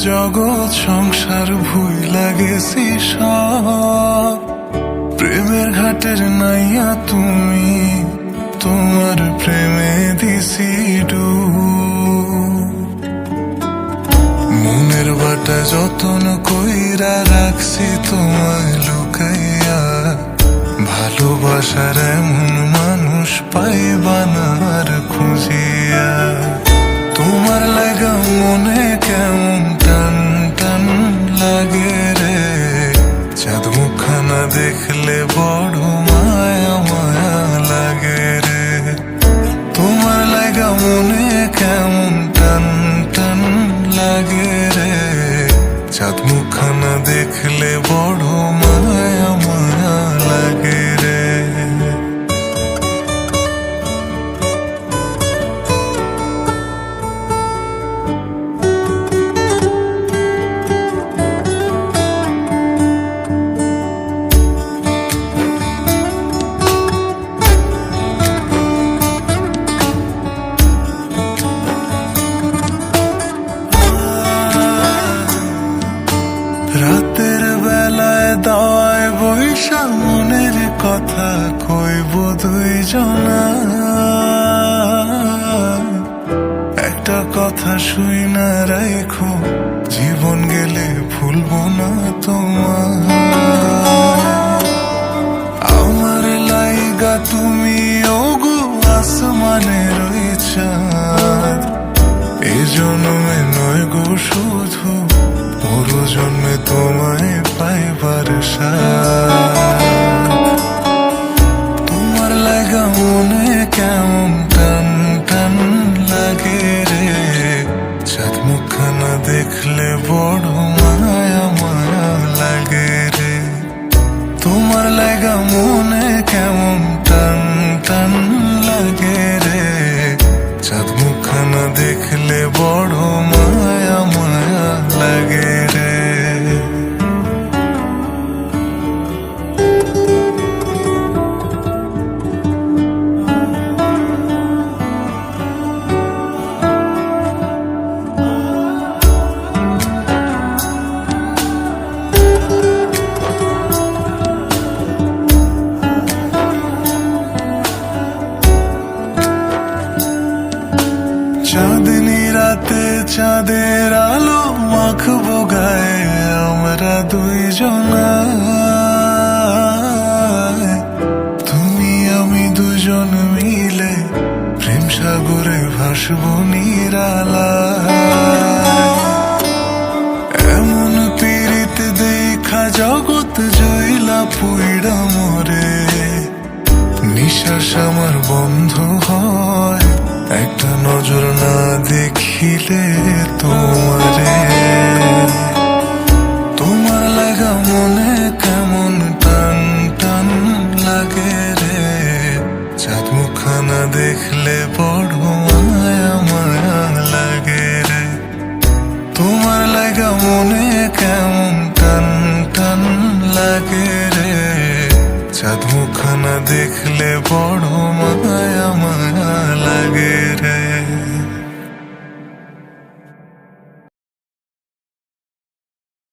জগৎ সংসার ভুইলা গেছি সব, প্রেমের ঘাটের নাইয়া তুমি, তোমার প্রেমে দিছি ডুব। মনের বাটা যতন কইরা রাখছি তোমায় লুকাইয়া, ভালোবাসার এমন মানুষ পাইবা না আর খুঁজিয়া। তোমার লাগা মনে কেমন টান টান লাগে রে, চাঁদ মুখখানা দেখলে বড় মায়া মায়া লাগে রে। তোমার লাগা মনে কেমন টান টান লাগে রে, চাঁদ মুখখানা দেখলে বড় মায়া মায়া লাগে রে। রাতের বেলায় দাওয়ায় বৈশা মনের কথা কইব দুইজনা, একটা কথা শুই না রাখো, জীবন গেলে ভুলবো না তোমার। আমার লাইগা তুমি ওগো আসমানের ওই চাঁদ, এই জন্মে নয় গো শুধু, পুরো জন্মে তোমায় পাইবার সাথ। তোমার লাগা মনে কেমন টান টান লাগে রে, চাঁদ মুখখানা দেখলে বড় মায়া মায়া লাগে রে। তোমার লাগা মনে কেমন টান টান লাগে রে, চাঁদ মুখখানা দেখলে বড় মায়া মায়া লাগে রে। চাঁদনি রাতে চাঁদের আলো মাখবো গায়ে আমরা দুইজনা, তুমি আমি দুজন মিলে প্রেম সাগরে ভাসবো নিরালায়। এমন পীড়িত দেখা জগৎ জইলা পুইড়া মরে, নিঃশ্বাস আমার বন্ধ হয় একটা নজর না দেখিলে তোমারে। তোমার লাগা মনে কেমন টান টান লাগে রে, চাঁদ মুখখানা দেখলে বড় মায়া মায়া লাগে রে। তোমার লাগা মনে কেমন টান টান লাগে রে, চাঁদ মুখখানা দেখলে বড় মায়া মায়া